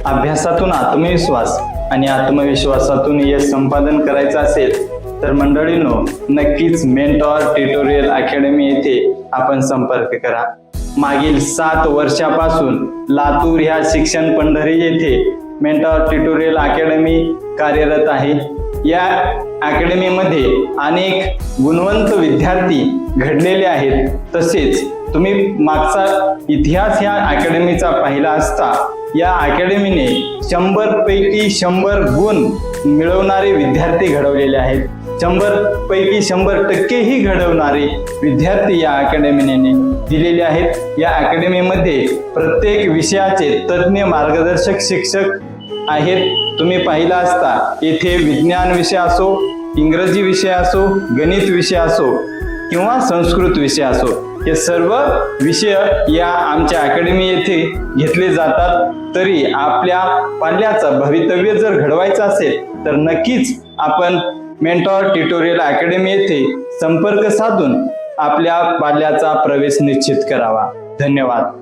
अभ्यासातून आत्मविश्वास आणि आत्मविश्वासातून यश संपादन करायचं असेल तर मंडळींनो, नक्कीच मेंटॉर ट्युटोरियल अकॅडमी येथे आपण संपर्क करा। मागील 7 वर्षापासून लातूर ह्या शिक्षण पंढरी येथे मेंटॉर ट्युटोरियल अकॅडमी कार्यरत आहे। या अकॅडमीमध्ये अनेक गुणवंत विद्यार्थी घडलेले आहेत। तसेच तुम्ही मागचा इतिहास ह्या अकॅडमीचा पाहिला असता या अकॅडमीने 100 पैकी 100 गुण मिळवणारे विद्यार्थी घडवलेले आहेत। 100 पैकी 100% ही घडवणारे विद्यार्थी या अकॅडमीने दिलेले आहेत। या अकॅडमीमध्ये प्रत्येक विषयाचे तज्ञ मार्गदर्शक शिक्षक आहेत। तुम्ही पाहिला असता येथे विज्ञान विषय असो, इंग्रजी विषय असो, गणित विषय असो किंवा संस्कृत विषय असो, हे सर्व विषय या आमच्या अकॅडमी येथे घेतले जातात। तरी आपल्या पाल्याचं भवितव्य जर घडवायचं असेल तर नक्कीच आपण मेंटॉर ट्युटोरियल अकॅडमी येथे संपर्क साधून आपल्या पाल्याचा प्रवेश निश्चित करावा। धन्यवाद।